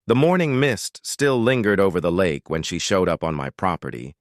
The morning mist still lingered over the lake when she showed up on my property,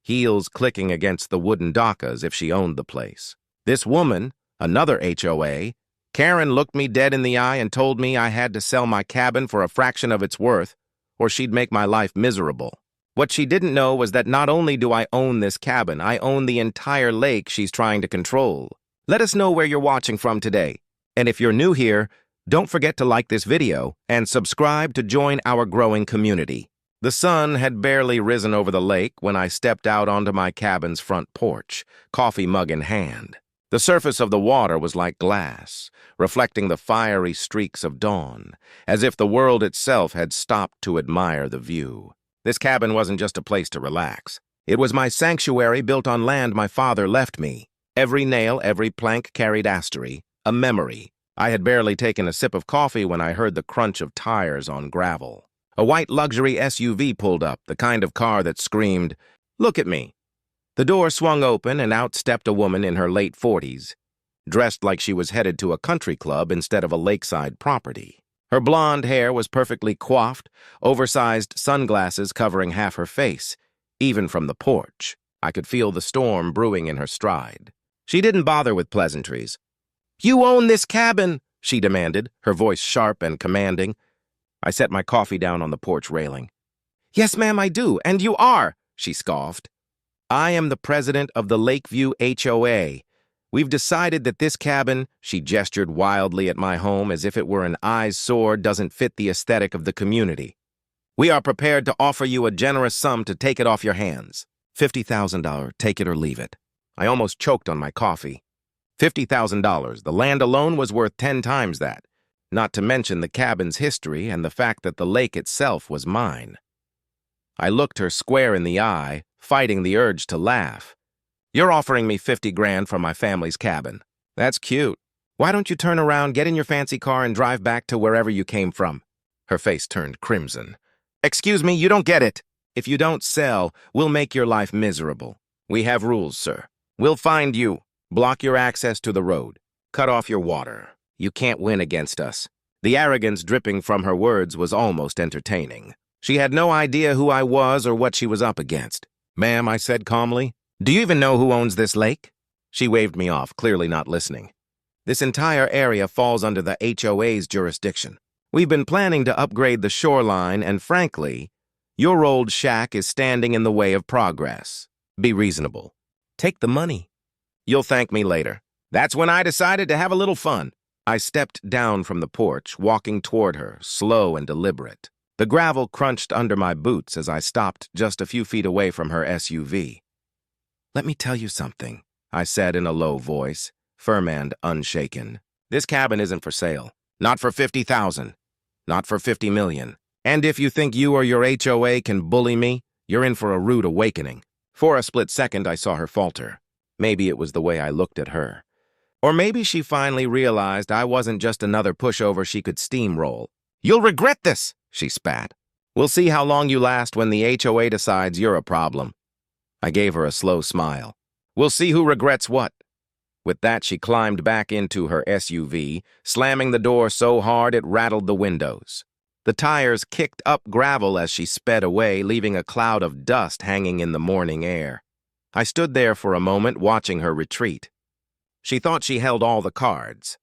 heels clicking against the wooden dock as if she owned the place. This woman, another HOA, Karen, looked me dead in the eye and told me I had to sell my cabin for a fraction of its worth, or she'd make my life miserable. What she didn't know was that not only do I own this cabin, I own the entire lake she's trying to control. Let us know where you're watching from today. And if you're new here, don't forget to like this video and subscribe to join our growing community. The sun had barely risen over the lake when I stepped out onto my cabin's front porch, coffee mug in hand. The surface of the water was like glass, reflecting the fiery streaks of dawn, as if the world itself had stopped to admire the view. This cabin wasn't just a place to relax. It was my sanctuary built on land my father left me. Every nail, every plank carried history, a memory. I had barely taken a sip of coffee when I heard the crunch of tires on gravel. A white luxury SUV pulled up, the kind of car that screamed, "Look at me." The door swung open and out stepped a woman in her late 40s, dressed like she was headed to a country club instead of a lakeside property. Her blonde hair was perfectly coiffed, oversized sunglasses covering half her face. Even from the porch, I could feel the storm brewing in her stride. She didn't bother with pleasantries. "You own this cabin," she demanded, her voice sharp and commanding. I set my coffee down on the porch railing. "Yes, ma'am, I do, and you are," she scoffed. "I am the president of the Lakeview HOA. We've decided that this cabin," she gestured wildly at my home as if it were an eyesore, "doesn't fit the aesthetic of the community. We are prepared to offer you a generous sum to take it off your hands. $50,000, take it or leave it." I almost choked on my coffee. $50,000, the land alone was worth 10 times that, not to mention the cabin's history and the fact that the lake itself was mine. I looked her square in the eye, fighting the urge to laugh. "You're offering me 50 grand for my family's cabin. That's cute. Why don't you turn around, get in your fancy car, and drive back to wherever you came from?" Her face turned crimson. "Excuse me, you don't get it. If you don't sell, we'll make your life miserable. We have rules, sir. We'll find you, block your access to the road, cut off your water. You can't win against us." The arrogance dripping from her words was almost entertaining. She had no idea who I was or what she was up against. "Ma'am," I said calmly, "do you even know who owns this lake?" She waved me off, clearly not listening. "This entire area falls under the HOA's jurisdiction. We've been planning to upgrade the shoreline, and frankly, your old shack is standing in the way of progress. Be reasonable. Take the money. You'll thank me later." That's when I decided to have a little fun. I stepped down from the porch, walking toward her, slow and deliberate. The gravel crunched under my boots as I stopped just a few feet away from her SUV. "Let me tell you something," I said in a low voice, firm and unshaken. "This cabin isn't for sale. Not for 50,000. Not for 50 million. And if you think you or your HOA can bully me, you're in for a rude awakening." For a split second, I saw her falter. Maybe it was the way I looked at her. Or maybe she finally realized I wasn't just another pushover she could steamroll. "You'll regret this," she spat. "We'll see how long you last when the HOA decides you're a problem." I gave her a slow smile. "We'll see who regrets what." With that, she climbed back into her SUV, slamming the door so hard it rattled the windows. The tires kicked up gravel as she sped away, leaving a cloud of dust hanging in the morning air. I stood there for a moment, watching her retreat. She thought she held all the cards.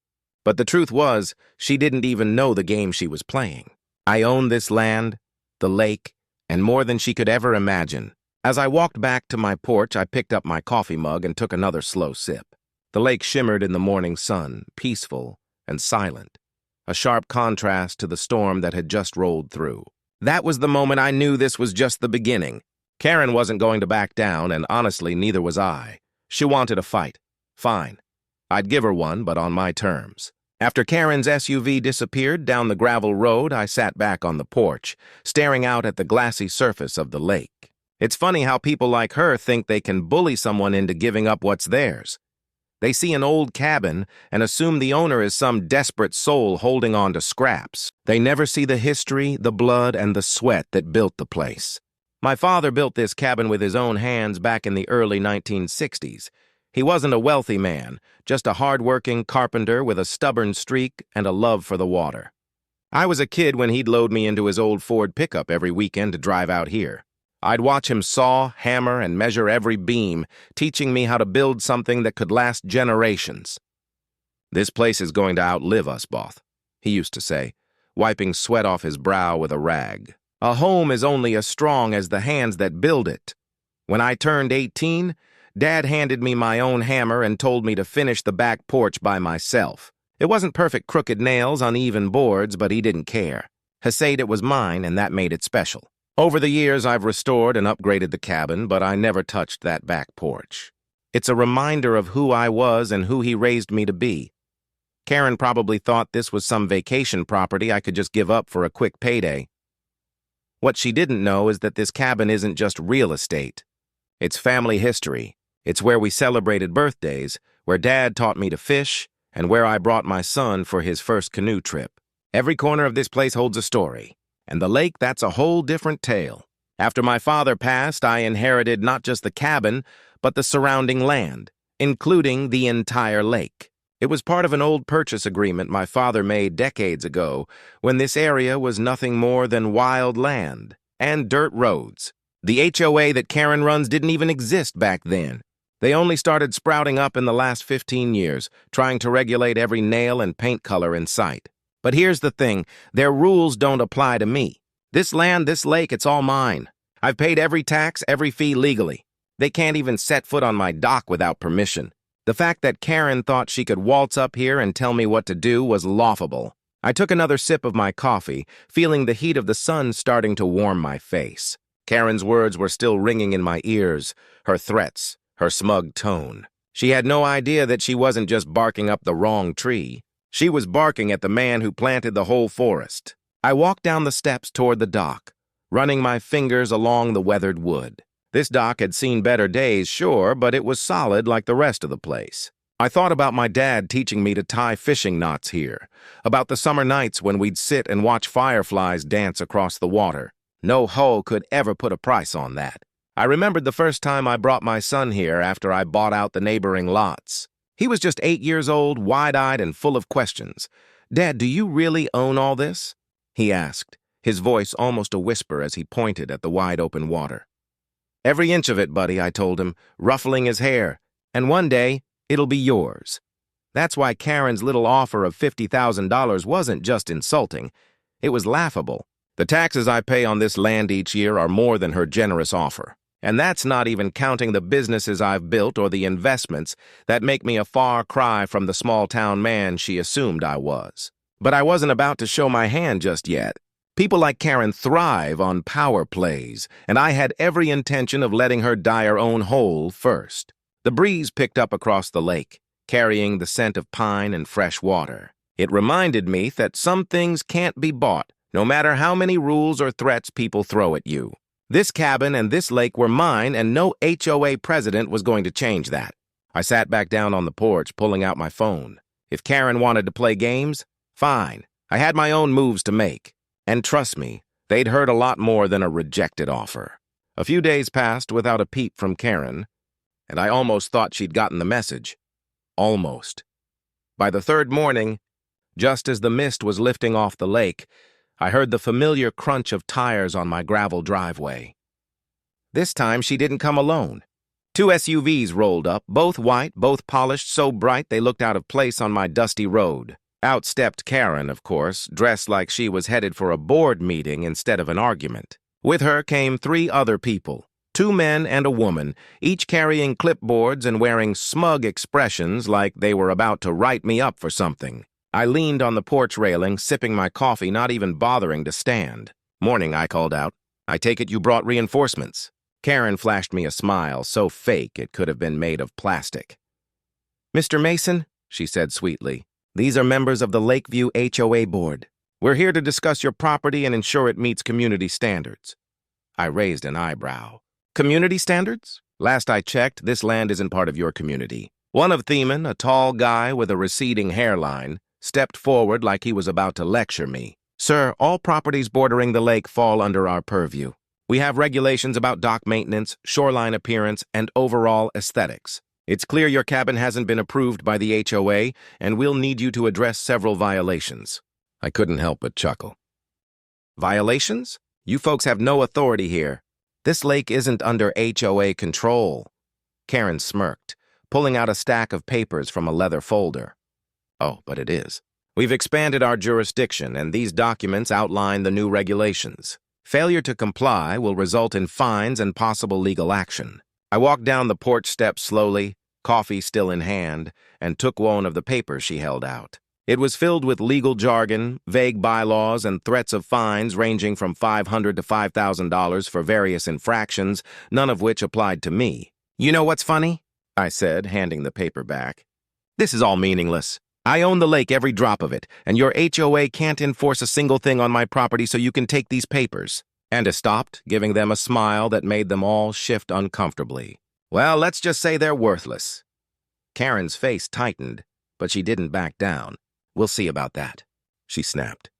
But the truth was, she didn't even know the game she was playing. I owned this land, the lake, and more than she could ever imagine. As I walked back to my porch, I picked up my coffee mug and took another slow sip. The lake shimmered in the morning sun, peaceful and silent, a sharp contrast to the storm that had just rolled through. That was the moment I knew this was just the beginning. Karen wasn't going to back down, and honestly, neither was I. She wanted a fight. Fine. I'd give her one, but on my terms. After Karen's SUV disappeared down the gravel road, I sat back on the porch, staring out at the glassy surface of the lake. It's funny how people like her think they can bully someone into giving up what's theirs. They see an old cabin and assume the owner is some desperate soul holding on to scraps. They never see the history, the blood, and the sweat that built the place. My father built this cabin with his own hands back in the early 1960s. He wasn't a wealthy man, just a hard-working carpenter with a stubborn streak and a love for the water. I was a kid when he'd load me into his old Ford pickup every weekend to drive out here. I'd watch him saw, hammer, and measure every beam, teaching me how to build something that could last generations. "This place is going to outlive us, Both," he used to say, wiping sweat off his brow with a rag. "A home is only as strong as the hands that build it." When I turned 18, Dad handed me my own hammer and told me to finish the back porch by myself. It wasn't perfect crooked nails, uneven boards, but he didn't care. He said it was mine, and that made it special. Over the years, I've restored and upgraded the cabin, but I never touched that back porch. It's a reminder of who I was and who he raised me to be. Karen probably thought this was some vacation property I could just give up for a quick payday. What she didn't know is that this cabin isn't just real estate. It's family history. It's where we celebrated birthdays, where Dad taught me to fish, and where I brought my son for his first canoe trip. Every corner of this place holds a story, and the lake, that's a whole different tale. After my father passed, I inherited not just the cabin, but the surrounding land, including the entire lake. It was part of an old purchase agreement my father made decades ago, when this area was nothing more than wild land and dirt roads. The HOA that Karen runs didn't even exist back then. They only started sprouting up in the last 15 years, trying to regulate every nail and paint color in sight. But here's the thing, their rules don't apply to me. This land, this lake, it's all mine. I've paid every tax, every fee legally. They can't even set foot on my dock without permission. The fact that Karen thought she could waltz up here and tell me what to do was laughable. I took another sip of my coffee, feeling the heat of the sun starting to warm my face. Karen's words were still ringing in my ears, her threats, her smug tone. She had no idea that she wasn't just barking up the wrong tree. She was barking at the man who planted the whole forest. I walked down the steps toward the dock, running my fingers along the weathered wood. This dock had seen better days, sure, but it was solid like the rest of the place. I thought about my dad teaching me to tie fishing knots here, about the summer nights when we'd sit and watch fireflies dance across the water. No hoe could ever put a price on that. I remembered the first time I brought my son here after I bought out the neighboring lots. He was just 8 years old, wide-eyed and full of questions. "Dad, do you really own all this?" he asked, his voice almost a whisper as he pointed at the wide-open water. "Every inch of it, buddy," I told him, ruffling his hair. "And one day, it'll be yours." That's why Karen's little offer of $50,000 wasn't just insulting. It was laughable. The taxes I pay on this land each year are more than her generous offer. And that's not even counting the businesses I've built or the investments that make me a far cry from the small-town man she assumed I was. But I wasn't about to show my hand just yet. People like Karen thrive on power plays, and I had every intention of letting her die her own hole first. The breeze picked up across the lake, carrying the scent of pine and fresh water. It reminded me that some things can't be bought, no matter how many rules or threats people throw at you. This cabin and this lake were mine, and no HOA president was going to change that. I sat back down on the porch, pulling out my phone. If Karen wanted to play games, fine. I had my own moves to make. And trust me, they'd heard a lot more than a rejected offer. A few days passed without a peep from Karen, and I almost thought she'd gotten the message. Almost. By the third morning, just as the mist was lifting off the lake, I heard the familiar crunch of tires on my gravel driveway. This time, she didn't come alone. 2 SUVs rolled up, both white, both polished so bright they looked out of place on my dusty road. Out stepped Karen, of course, dressed like she was headed for a board meeting instead of an argument. With her came 3 other people, 2 men and a woman, each carrying clipboards and wearing smug expressions like they were about to write me up for something. I leaned on the porch railing, sipping my coffee, not even bothering to stand. "Morning," I called out. "I take it you brought reinforcements." Karen flashed me a smile so fake it could have been made of plastic. "Mr. Mason," she said sweetly, "these are members of the Lakeview HOA board. We're here to discuss your property and ensure it meets community standards." I raised an eyebrow. "Community standards? Last I checked, this land isn't part of your community." One of Themen, a tall guy with a receding hairline, stepped forward like he was about to lecture me. "Sir, all properties bordering the lake fall under our purview. We have regulations about dock maintenance, shoreline appearance, and overall aesthetics. It's clear your cabin hasn't been approved by the HOA, and we'll need you to address several violations." I couldn't help but chuckle. Violations? You folks have no authority here. This lake isn't under HOA control. Karen smirked, pulling out a stack of papers from a leather folder. Oh, but it is. We've expanded our jurisdiction, and these documents outline the new regulations. Failure to comply will result in fines and possible legal action. I walked down the porch steps slowly, coffee still in hand, and took one of the papers she held out. It was filled with legal jargon, vague bylaws, and threats of fines ranging from $500 to $5,000 for various infractions, none of which applied to me. You know what's funny? I said, handing the paper back. This is all meaningless. I own the lake, every drop of it, and your HOA can't enforce a single thing on my property, so you can take these papers. And I stopped, giving them a smile that made them all shift uncomfortably. Well, let's just say they're worthless. Karen's face tightened, but she didn't back down. We'll see about that, she snapped.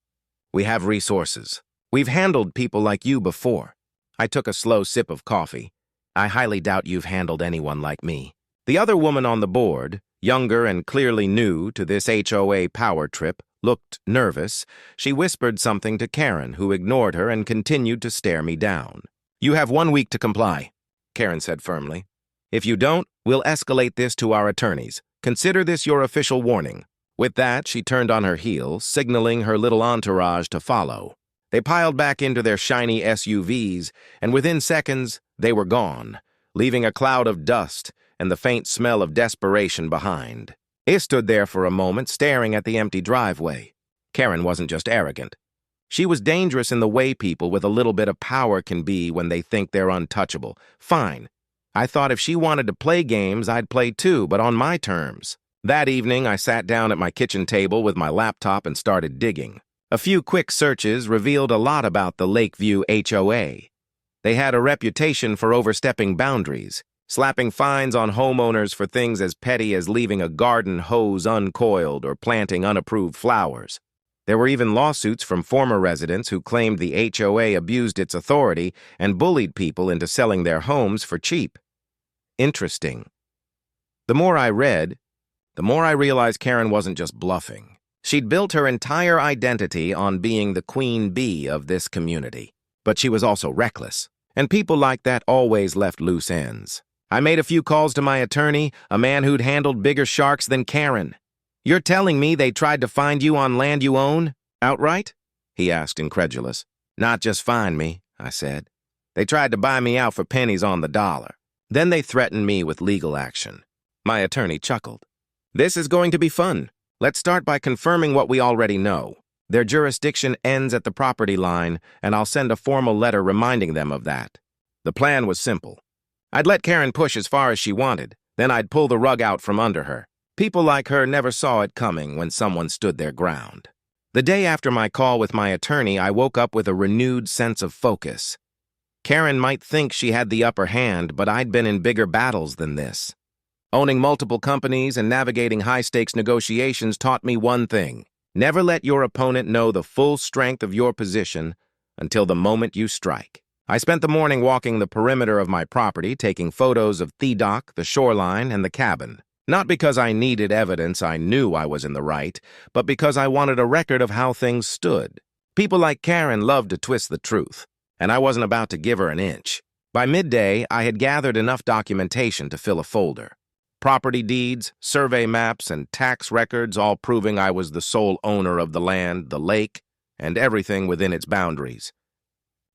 We have resources. We've handled people like you before. I took a slow sip of coffee. I highly doubt you've handled anyone like me. The other woman on the board, younger and clearly new to this HOA power trip, looked nervous. She whispered something to Karen, who ignored her and continued to stare me down. You have 1 week to comply, Karen said firmly. If you don't, we'll escalate this to our attorneys. Consider this your official warning. With that, she turned on her heel, signaling her little entourage to follow. They piled back into their shiny SUVs, and within seconds, they were gone, leaving a cloud of dust and the faint smell of desperation behind. I stood there for a moment, staring at the empty driveway. Karen wasn't just arrogant. She was dangerous in the way people with a little bit of power can be when they think they're untouchable. Fine. I thought if she wanted to play games, I'd play too, but on my terms. That evening, I sat down at my kitchen table with my laptop and started digging. A few quick searches revealed a lot about the Lakeview HOA. They had a reputation for overstepping boundaries, slapping fines on homeowners for things as petty as leaving a garden hose uncoiled or planting unapproved flowers. There were even lawsuits from former residents who claimed the HOA abused its authority and bullied people into selling their homes for cheap. Interesting. The more I read, the more I realized Karen wasn't just bluffing. She'd built her entire identity on being the queen bee of this community. But she was also reckless, and people like that always left loose ends. I made a few calls to my attorney, a man who'd handled bigger sharks than Karen. You're telling me they tried to find you on land you own, outright? He asked, incredulous. Not just find me, I said. They tried to buy me out for pennies on the dollar. Then they threatened me with legal action. My attorney chuckled. This is going to be fun. Let's start by confirming what we already know. Their jurisdiction ends at the property line, and I'll send a formal letter reminding them of that. The plan was simple. I'd let Karen push as far as she wanted, then I'd pull the rug out from under her. People like her never saw it coming when someone stood their ground. The day after my call with my attorney, I woke up with a renewed sense of focus. Karen might think she had the upper hand, but I'd been in bigger battles than this. Owning multiple companies and navigating high-stakes negotiations taught me one thing. Never let your opponent know the full strength of your position until the moment you strike. I spent the morning walking the perimeter of my property, taking photos of the dock, the shoreline, and the cabin. Not because I needed evidence I knew I was in the right, but because I wanted a record of how things stood. People like Karen love to twist the truth, and I wasn't about to give her an inch. By midday, I had gathered enough documentation to fill a folder. Property deeds, survey maps, and tax records, all proving I was the sole owner of the land, the lake, and everything within its boundaries.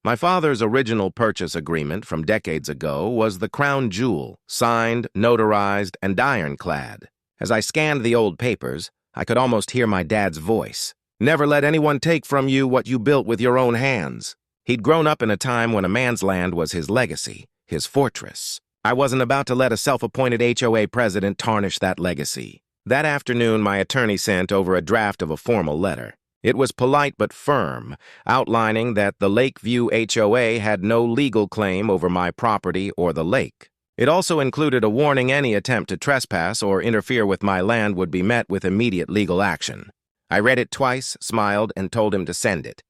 My father's original purchase agreement from decades ago was the crown jewel, signed, notarized, and ironclad. As I scanned the old papers, I could almost hear my dad's voice. Never let anyone take from you what you built with your own hands. He'd grown up in a time when a man's land was his legacy, his fortress. I wasn't about to let a self-appointed HOA president tarnish that legacy. That afternoon, my attorney sent over a draft of a formal letter. It was polite but firm, outlining that the Lakeview HOA had no legal claim over my property or the lake. It also included a warning any attempt to trespass or interfere with my land would be met with immediate legal action. I read it twice, smiled, and told him to send it.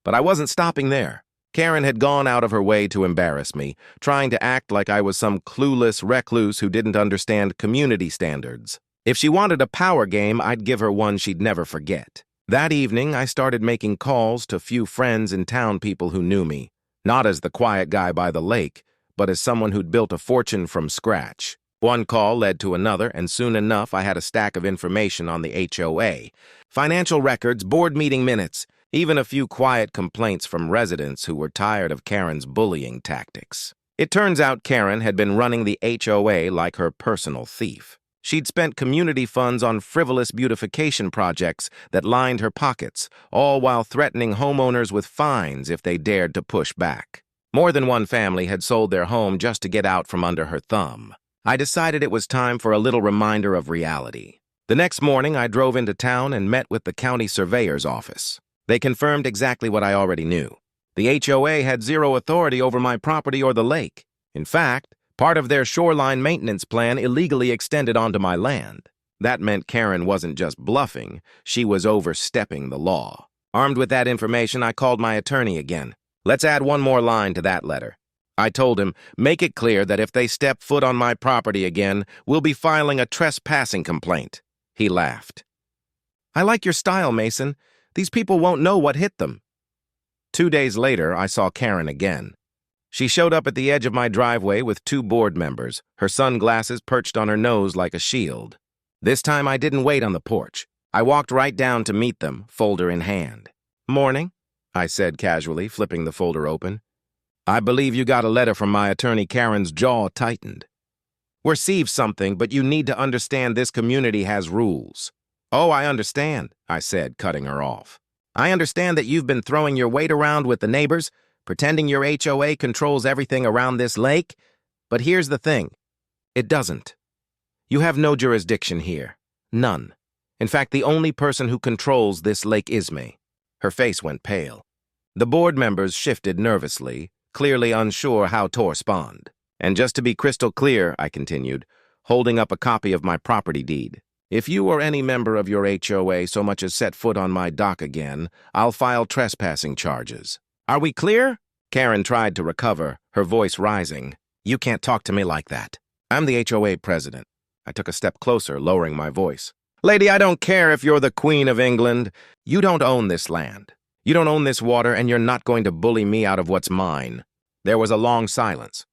But I wasn't stopping there. Karen had gone out of her way to embarrass me, trying to act like I was some clueless recluse who didn't understand community standards. If she wanted a power game, I'd give her one she'd never forget. That evening, I started making calls to few friends and town people who knew me, not as the quiet guy by the lake, but as someone who'd built a fortune from scratch. One call led to another, and soon enough I had a stack of information on the HOA. Financial records, board meeting minutes, even a few quiet complaints from residents who were tired of Karen's bullying tactics. It turns out Karen had been running the HOA like her personal thief. She'd spent community funds on frivolous beautification projects that lined her pockets, all while threatening homeowners with fines if they dared to push back. More than one family had sold their home just to get out from under her thumb. I decided it was time for a little reminder of reality. The next morning, I drove into town and met with the county surveyor's office. They confirmed exactly what I already knew. The HOA had zero authority over my property or the lake. In fact, part of their shoreline maintenance plan illegally extended onto my land. That meant Karen wasn't just bluffing, she was overstepping the law. Armed with that information, I called my attorney again. Let's add one more line to that letter. I told him, make it clear that if they step foot on my property again, we'll be filing a trespassing complaint. He laughed. I like your style, Mason. These people won't know what hit them. 2 days later, I saw Karen again. She showed up at the edge of my driveway with 2 board members, her sunglasses perched on her nose like a shield. This time I didn't wait on the porch. I walked right down to meet them, folder in hand. Morning, I said casually, flipping the folder open. I believe you got a letter from my attorney. Karen's jaw tightened. Receive something, but you need to understand this community has rules. Oh, I understand, I said, cutting her off. I understand that you've been throwing your weight around with the neighbors, pretending your HOA controls everything around this lake. But here's the thing. It doesn't. You have no jurisdiction here. None. In fact, the only person who controls this lake is me. Her face went pale. The board members shifted nervously, clearly unsure how to respond. And just to be crystal clear, I continued, holding up a copy of my property deed. If you or any member of your HOA so much as set foot on my dock again, I'll file trespassing charges. Are we clear? Karen tried to recover, her voice rising. You can't talk to me like that. I'm the HOA president. I took a step closer, lowering my voice. Lady, I don't care if you're the Queen of England. You don't own this land. You don't own this water, and you're not going to bully me out of what's mine. There was a long silence.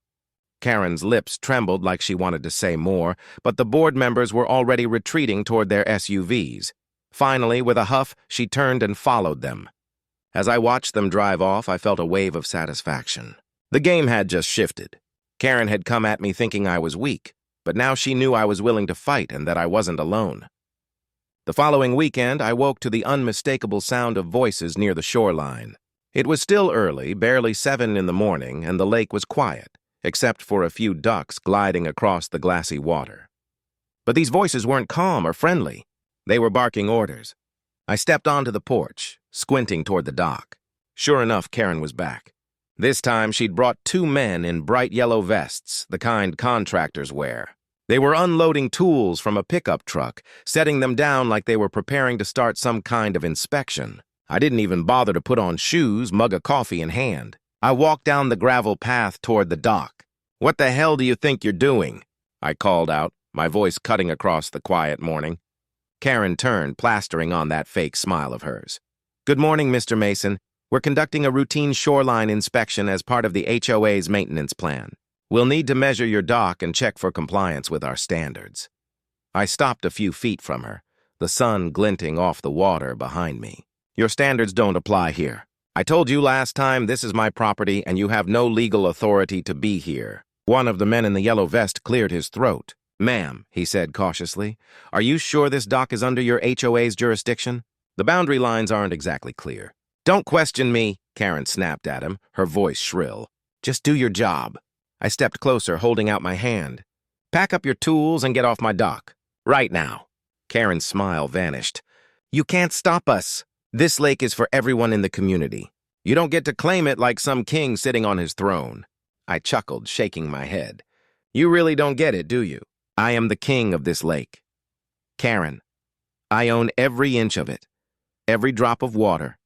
Karen's lips trembled like she wanted to say more, but the board members were already retreating toward their SUVs. Finally, with a huff, she turned and followed them. As I watched them drive off, I felt a wave of satisfaction. The game had just shifted. Karen had come at me thinking I was weak, but now she knew I was willing to fight and that I wasn't alone. The following weekend, I woke to the unmistakable sound of voices near the shoreline. It was still early, barely 7 in the morning, and the lake was quiet, except for a few ducks gliding across the glassy water. But these voices weren't calm or friendly. They were barking orders. I stepped onto the porch, squinting toward the dock. Sure enough, Karen was back. This time, she'd brought 2 men in bright yellow vests, the kind contractors wear. They were unloading tools from a pickup truck, setting them down like they were preparing to start some kind of inspection. I didn't even bother to put on shoes, mug of coffee in hand. I walked down the gravel path toward the dock. What the hell do you think you're doing? I called out, my voice cutting across the quiet morning. Karen turned, plastering on that fake smile of hers. Good morning, Mr. Mason. We're conducting a routine shoreline inspection as part of the HOA's maintenance plan. We'll need to measure your dock and check for compliance with our standards. I stopped a few feet from her, the sun glinting off the water behind me. Your standards don't apply here. I told you last time this is my property and you have no legal authority to be here. One of the men in the yellow vest cleared his throat. Ma'am, he said cautiously, are you sure this dock is under your HOA's jurisdiction? The boundary lines aren't exactly clear. Don't question me, Karen snapped at him, her voice shrill. Just do your job. I stepped closer, holding out my hand. Pack up your tools and get off my dock. Right now. Karen's smile vanished. You can't stop us. This lake is for everyone in the community. You don't get to claim it like some king sitting on his throne. I chuckled, shaking my head. You really don't get it, do you? I am the king of this lake. Karen, I own every inch of it, every drop of water,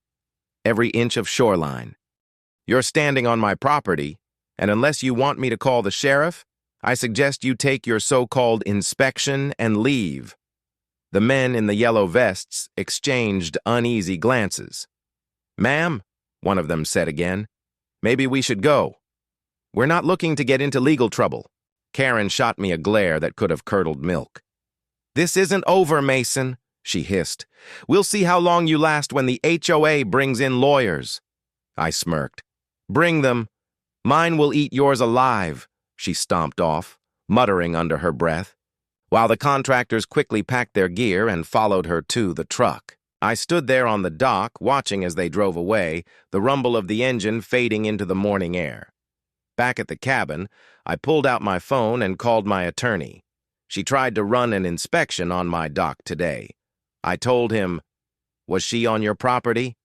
every inch of shoreline. You're standing on my property, and unless you want me to call the sheriff, I suggest you take your so-called inspection and leave. The men in the yellow vests exchanged uneasy glances. "Ma'am," one of them said again, "maybe we should go. We're not looking to get into legal trouble." Karen shot me a glare that could have curdled milk. "This isn't over, Mason," she hissed. "We'll see how long you last when the HOA brings in lawyers." I smirked. "Bring them. Mine will eat yours alive." She stomped off, muttering under her breath, while the contractors quickly packed their gear and followed her to the truck. I stood there on the dock, watching as they drove away, the rumble of the engine fading into the morning air. Back at the cabin, I pulled out my phone and called my attorney. She tried to run an inspection on my dock today. I told him, "Was she on your property?"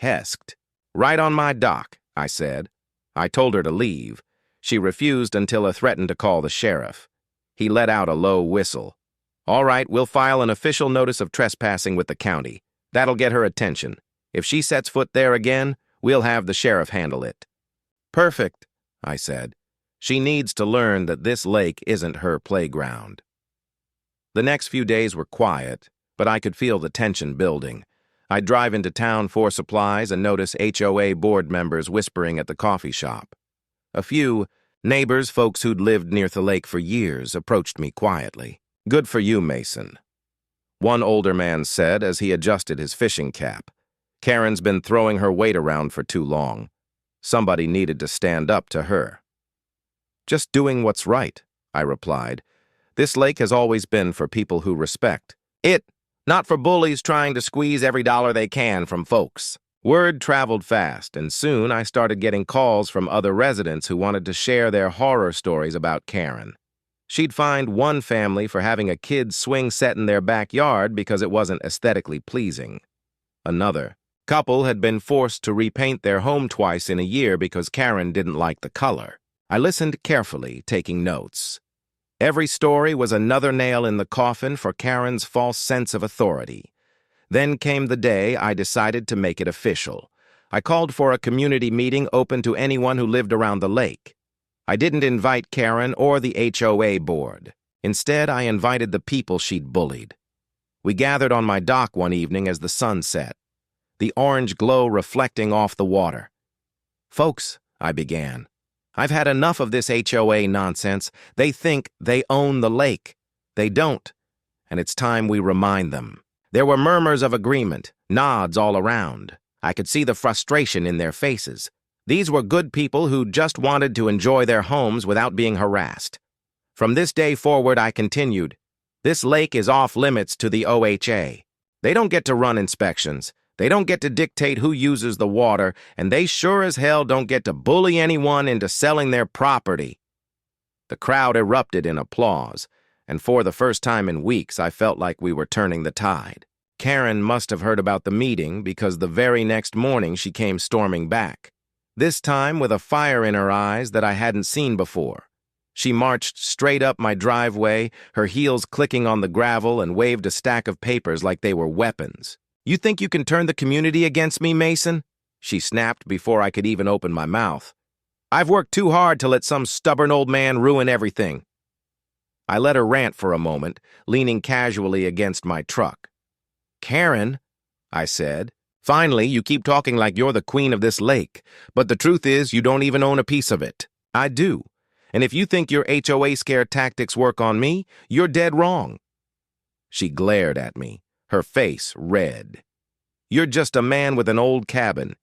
Hesked. "Right on my dock," I said. I told her to leave. She refused until I threatened to call the sheriff. He let out a low whistle. "All right, we'll file an official notice of trespassing with the county. That'll get her attention. If she sets foot there again, we'll have the sheriff handle it." "Perfect," I said. "She needs to learn that this lake isn't her playground." The next few days were quiet, but I could feel the tension building. I'd drive into town for supplies and notice HOA board members whispering at the coffee shop. A few neighbors, folks who'd lived near the lake for years, approached me quietly. "Good for you, Mason," one older man said as he adjusted his fishing cap. "Karen's been throwing her weight around for too long. Somebody needed to stand up to her." "Just doing what's right," I replied. "This lake has always been for people who respect it, not for bullies trying to squeeze every dollar they can from folks." Word traveled fast, and soon I started getting calls from other residents who wanted to share their horror stories about Karen. She'd fined one family for having a kid's swing set in their backyard because it wasn't aesthetically pleasing. Another couple had been forced to repaint their home twice in a year because Karen didn't like the color. I listened carefully, taking notes. Every story was another nail in the coffin for Karen's false sense of authority. Then came the day I decided to make it official. I called for a community meeting open to anyone who lived around the lake. I didn't invite Karen or the HOA board. Instead, I invited the people she'd bullied. We gathered on my dock one evening as the sun set, the orange glow reflecting off the water. "Folks," I began, "I've had enough of this HOA nonsense. They think they own the lake. They don't, and it's time we remind them." There were murmurs of agreement, nods all around. I could see the frustration in their faces. These were good people who just wanted to enjoy their homes without being harassed. From this day forward, I continued, "This lake is off limits to the OHA. They don't get to run inspections. They don't get to dictate who uses the water, and they sure as hell don't get to bully anyone into selling their property." The crowd erupted in applause, and for the first time in weeks, I felt like we were turning the tide. Karen must have heard about the meeting because the very next morning she came storming back, this time with a fire in her eyes that I hadn't seen before. She marched straight up my driveway, her heels clicking on the gravel, and waved a stack of papers like they were weapons. "You think you can turn the community against me, Mason?" she snapped before I could even open my mouth. "I've worked too hard to let some stubborn old man ruin everything." I let her rant for a moment, leaning casually against my truck. "Karen," I said, "finally you keep talking like you're the queen of this lake, but the truth is you don't even own a piece of it. I do. And if you think your HOA scare tactics work on me, you're dead wrong." She glared at me, her face red. "You're just a man with an old cabin.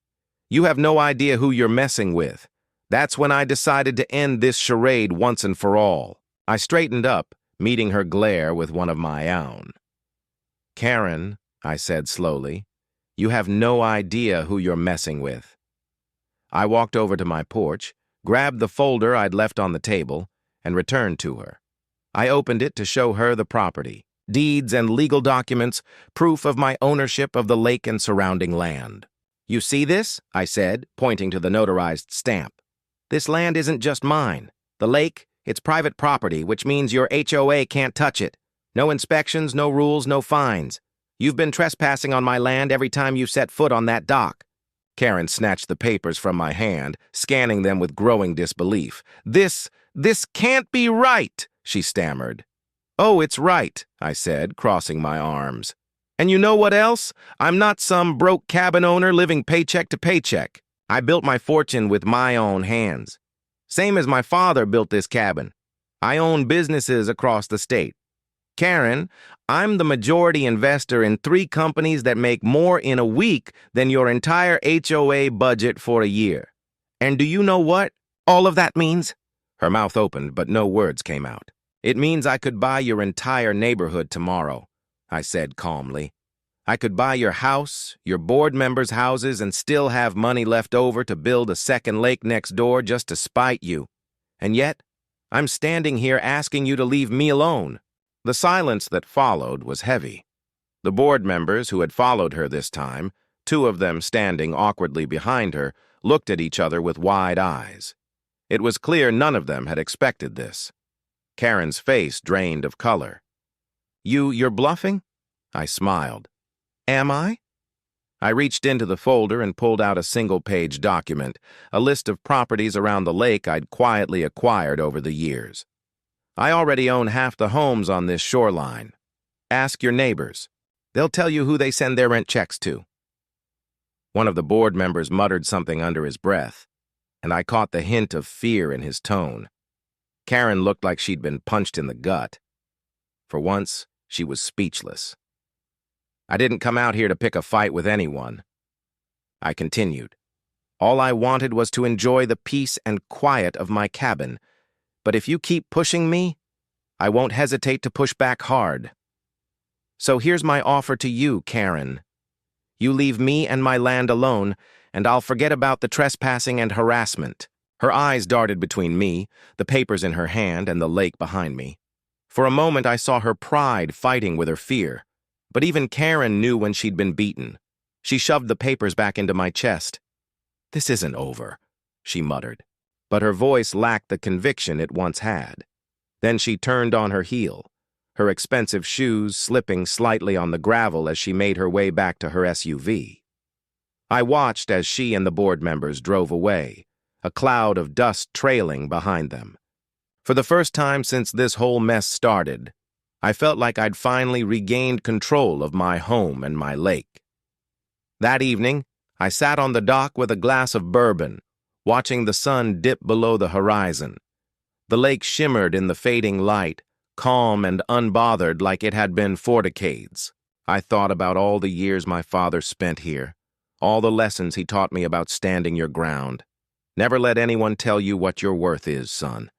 You have no idea who you're messing with. That's when I decided to end this charade once and for all." I straightened up, meeting her glare with one of my own. "Karen," I said slowly, "you have no idea who you're messing with." I walked over to my porch, grabbed the folder I'd left on the table, and returned to her. I opened it to show her the property, deeds and legal documents, proof of my ownership of the lake and surrounding land. "You see this?" I said, pointing to the notarized stamp. "This land isn't just mine. The lake, it's private property, which means your HOA can't touch it. No inspections, no rules, no fines. You've been trespassing on my land every time you set foot on that dock." Karen snatched the papers from my hand, scanning them with growing disbelief. This can't be right," she stammered. "Oh, it's right," I said, crossing my arms. "And you know what else? I'm not some broke cabin owner living paycheck to paycheck. I built my fortune with my own hands. Same as my father built this cabin. I own businesses across the state. Karen, I'm the majority investor in 3 companies that make more in a week than your entire HOA budget for a year. And do you know what all of that means?" Her mouth opened, but no words came out. "It means I could buy your entire neighborhood tomorrow," I said calmly. "I could buy your house, your board members' houses, and still have money left over to build a second lake next door just to spite you. And yet, I'm standing here asking you to leave me alone." The silence that followed was heavy. The board members who had followed her this time, 2 of them standing awkwardly behind her, looked at each other with wide eyes. It was clear none of them had expected this. Karen's face drained of color. You're bluffing?" I smiled. "Am I?" I reached into the folder and pulled out a single-page document, a list of properties around the lake I'd quietly acquired over the years. "I already own half the homes on this shoreline. Ask your neighbors. They'll tell you who they send their rent checks to." One of the board members muttered something under his breath, and I caught the hint of fear in his tone. Karen looked like she'd been punched in the gut. For once, she was speechless. "I didn't come out here to pick a fight with anyone," I continued. "All I wanted was to enjoy the peace and quiet of my cabin. But if you keep pushing me, I won't hesitate to push back hard. So here's my offer to you, Karen. You leave me and my land alone, and I'll forget about the trespassing and harassment." Her eyes darted between me, the papers in her hand, and the lake behind me. For a moment I saw her pride fighting with her fear. But even Karen knew when she'd been beaten. She shoved the papers back into my chest. "This isn't over," she muttered. But her voice lacked the conviction it once had. Then she turned on her heel, her expensive shoes slipping slightly on the gravel as she made her way back to her SUV. I watched as she and the board members drove away, a cloud of dust trailing behind them. For the first time since this whole mess started, I felt like I'd finally regained control of my home and my lake. That evening, I sat on the dock with a glass of bourbon, watching the sun dip below the horizon. The lake shimmered in the fading light, calm and unbothered like it had been for decades. I thought about all the years my father spent here, all the lessons he taught me about standing your ground. Never let anyone tell you what your worth is, son.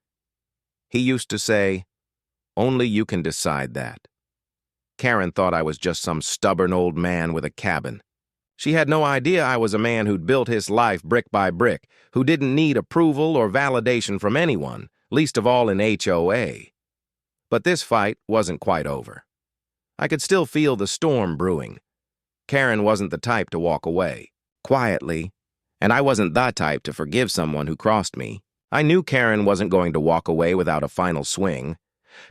He used to say, "Only you can decide that." Karen thought I was just some stubborn old man with a cabin. She had no idea I was a man who'd built his life brick by brick, who didn't need approval or validation from anyone, least of all in HOA. But this fight wasn't quite over. I could still feel the storm brewing. Karen wasn't the type to walk away quietly, and I wasn't the type to forgive someone who crossed me. I knew Karen wasn't going to walk away without a final swing.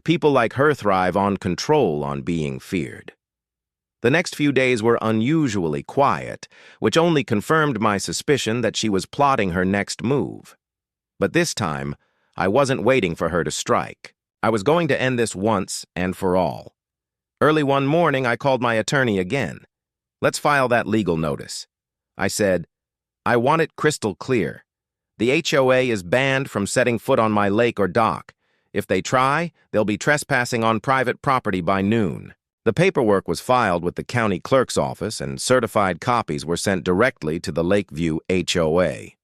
People like her thrive on control, on being feared. The next few days were unusually quiet, which only confirmed my suspicion that she was plotting her next move. But this time, I wasn't waiting for her to strike. I was going to end this once and for all. Early one morning, I called my attorney again. "Let's file that legal notice." I said, "I want it crystal clear. The HOA is banned from setting foot on my lake or dock. If they try, they'll be trespassing on private property by noon." The paperwork was filed with the county clerk's office, and certified copies were sent directly to the Lakeview HOA.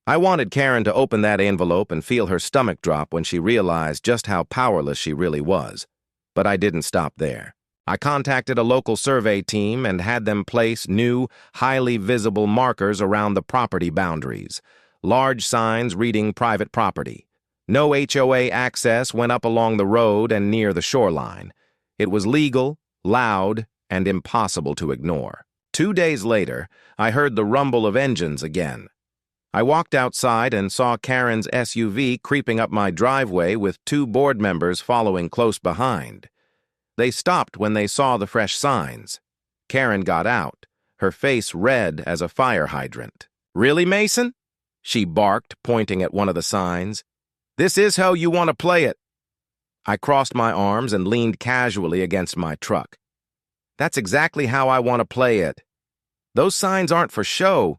I wanted Karen to open that envelope and feel her stomach drop when she realized just how powerless she really was. But I didn't stop there. I contacted a local survey team and had them place new, highly visible markers around the property boundaries. Large signs reading private property. No HOA access went up along the road and near the shoreline. It was legal, loud, and impossible to ignore. 2 days later, I heard the rumble of engines again. I walked outside and saw Karen's SUV creeping up my driveway with 2 board members following close behind. They stopped when they saw the fresh signs. Karen got out, her face red as a fire hydrant. "Really, Mason?" she barked, pointing at one of the signs. "This is how you want to play it." I crossed my arms and leaned casually against my truck. That's exactly how I want to play it. Those signs aren't for show.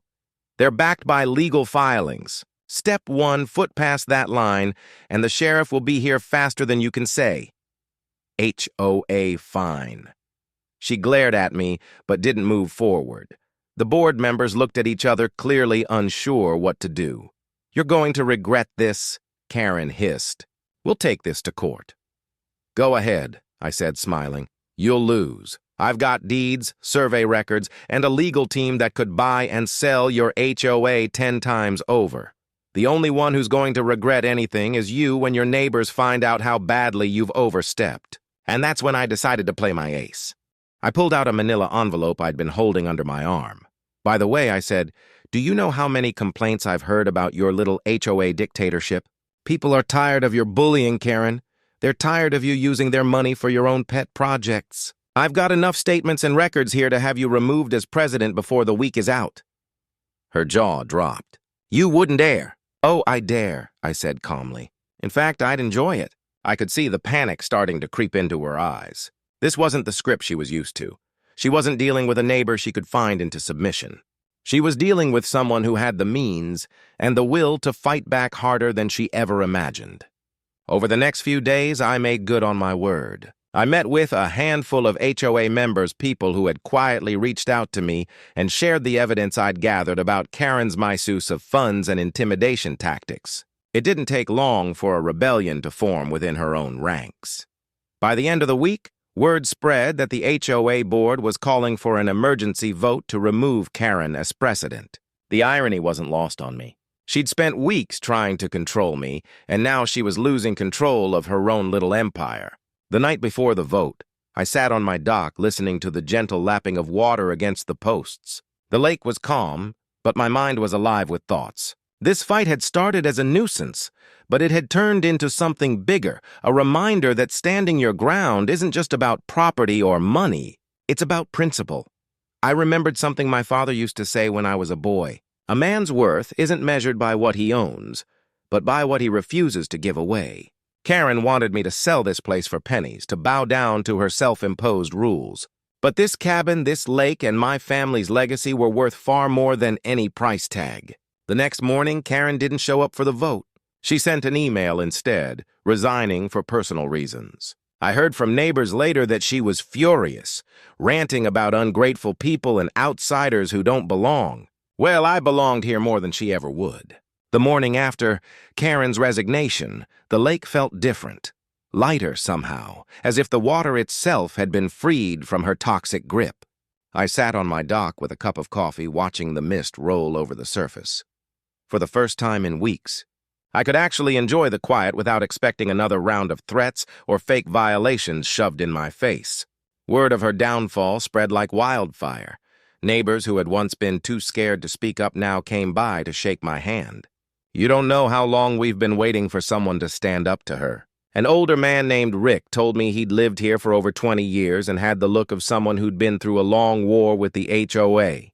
They're backed by legal filings. Step 1, foot past that line, and the sheriff will be here faster than you can say. HOA fine. She glared at me, but didn't move forward. The board members looked at each other, clearly unsure what to do. You're going to regret this, Karen hissed. We'll take this to court. Go ahead, I said, smiling. You'll lose. I've got deeds, survey records, and a legal team that could buy and sell your HOA 10 times over. The only one who's going to regret anything is you when your neighbors find out how badly you've overstepped. And that's when I decided to play my ace. I pulled out a manila envelope I'd been holding under my arm. By the way, I said, do you know how many complaints I've heard about your little HOA dictatorship? People are tired of your bullying, Karen. They're tired of you using their money for your own pet projects. I've got enough statements and records here to have you removed as president before the week is out. Her jaw dropped. You wouldn't dare. Oh, I dare, I said calmly. In fact, I'd enjoy it. I could see the panic starting to creep into her eyes. This wasn't the script she was used to. She wasn't dealing with a neighbor she could find into submission. She was dealing with someone who had the means and the will to fight back harder than she ever imagined. Over the next few days, I made good on my word. I met with a handful of HOA members, people who had quietly reached out to me and shared the evidence I'd gathered about Karen's misuse of funds and intimidation tactics. It didn't take long for a rebellion to form within her own ranks. By the end of the week, word spread that the HOA board was calling for an emergency vote to remove Karen as president. The irony wasn't lost on me. She'd spent weeks trying to control me, and now she was losing control of her own little empire. The night before the vote, I sat on my dock listening to the gentle lapping of water against the posts. The lake was calm, but my mind was alive with thoughts. This fight had started as a nuisance, but it had turned into something bigger, a reminder that standing your ground isn't just about property or money, it's about principle. I remembered something my father used to say when I was a boy. A man's worth isn't measured by what he owns, but by what he refuses to give away. Karen wanted me to sell this place for pennies, to bow down to her self-imposed rules. But this cabin, this lake, and my family's legacy were worth far more than any price tag. The next morning, Karen didn't show up for the vote. She sent an email instead, resigning for personal reasons. I heard from neighbors later that she was furious, ranting about ungrateful people and outsiders who don't belong. Well, I belonged here more than she ever would. The morning after Karen's resignation, the lake felt different, lighter somehow, as if the water itself had been freed from her toxic grip. I sat on my dock with a cup of coffee, watching the mist roll over the surface. For the first time in weeks, I could actually enjoy the quiet without expecting another round of threats or fake violations shoved in my face. Word of her downfall spread like wildfire. Neighbors who had once been too scared to speak up now came by to shake my hand. You don't know how long we've been waiting for someone to stand up to her. An older man named Rick told me he'd lived here for over 20 years and had the look of someone who'd been through a long war with the HOA.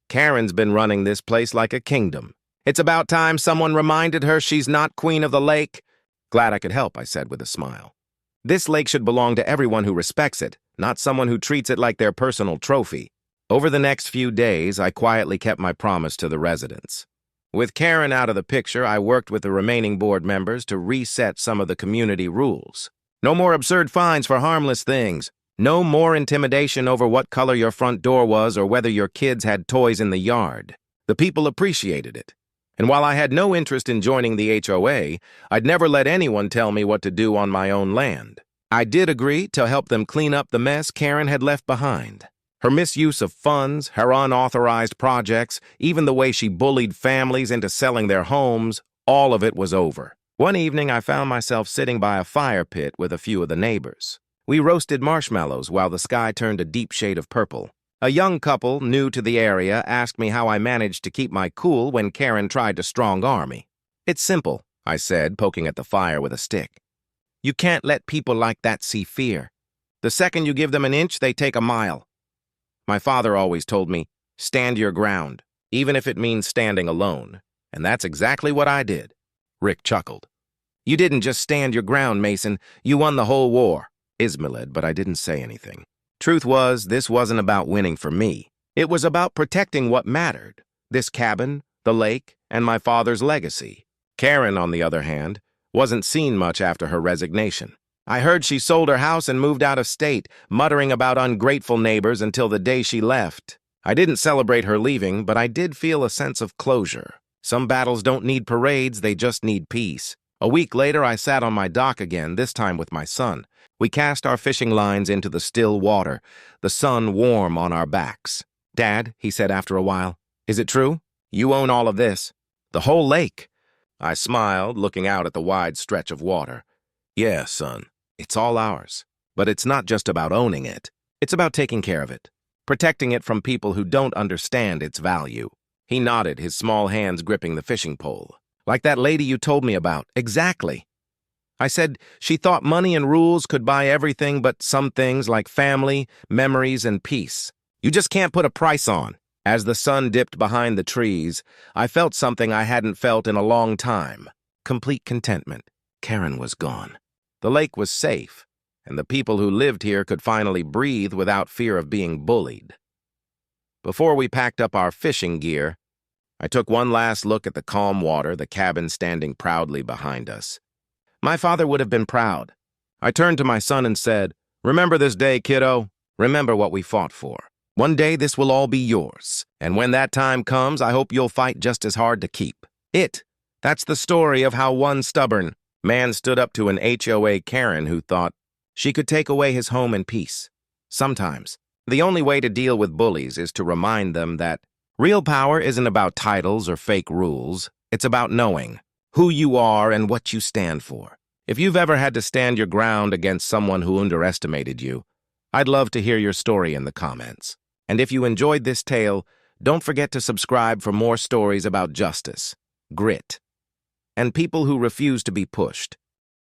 Karen's been running this place like a kingdom. It's about time someone reminded her she's not queen of the lake. Glad I could help, I said with a smile. This lake should belong to everyone who respects it, not someone who treats it like their personal trophy. Over the next few days, I quietly kept my promise to the residents. With Karen out of the picture, I worked with the remaining board members to reset some of the community rules. No more absurd fines for harmless things. No more intimidation over what color your front door was or whether your kids had toys in the yard. The people appreciated it. And while I had no interest in joining the HOA, I'd never let anyone tell me what to do on my own land. I did agree to help them clean up the mess Karen had left behind. Her misuse of funds, her unauthorized projects, even the way she bullied families into selling their homes, all of it was over. One evening, I found myself sitting by a fire pit with a few of the neighbors. We roasted marshmallows while the sky turned a deep shade of purple. A young couple, new to the area, asked me how I managed to keep my cool when Karen tried to strong-arm me. It's simple, I said, poking at the fire with a stick. You can't let people like that see fear. The second you give them an inch, they take a mile. My father always told me, stand your ground, even if it means standing alone. And that's exactly what I did. Rick chuckled. You didn't just stand your ground, Mason. You won the whole war. Ismailed, but I didn't say anything. Truth was, this wasn't about winning for me. It was about protecting what mattered. This cabin, the lake, and my father's legacy. Karen, on the other hand, wasn't seen much after her resignation. I heard she sold her house and moved out of state, muttering about ungrateful neighbors until the day she left. I didn't celebrate her leaving, but I did feel a sense of closure. Some battles don't need parades, they just need peace. A week later, I sat on my dock again, this time with my son. We cast our fishing lines into the still water, the sun warm on our backs. "Dad," he said after a while, "is it true? You own all of this? The whole lake?" I smiled, looking out at the wide stretch of water. "Yeah, son, it's all ours. But it's not just about owning it. It's about taking care of it, protecting it from people who don't understand its value." He nodded, his small hands gripping the fishing pole. "Like that lady you told me about. Exactly." I said she thought money and rules could buy everything but some things like family, memories, and peace. You just can't put a price on. As the sun dipped behind the trees, I felt something I hadn't felt in a long time. Complete contentment. Karen was gone. The lake was safe, and the people who lived here could finally breathe without fear of being bullied. Before we packed up our fishing gear, I took one last look at the calm water, the cabin standing proudly behind us. My father would have been proud. I turned to my son and said, "Remember this day, kiddo. Remember what we fought for. One day this will all be yours. And when that time comes, I hope you'll fight just as hard to keep it." That's the story of how one stubborn man stood up to an HOA Karen who thought she could take away his home and peace. Sometimes, the only way to deal with bullies is to remind them that real power isn't about titles or fake rules. It's about knowing who you are and what you stand for. If you've ever had to stand your ground against someone who underestimated you, I'd love to hear your story in the comments. And if you enjoyed this tale, don't forget to subscribe for more stories about justice, grit, and people who refuse to be pushed.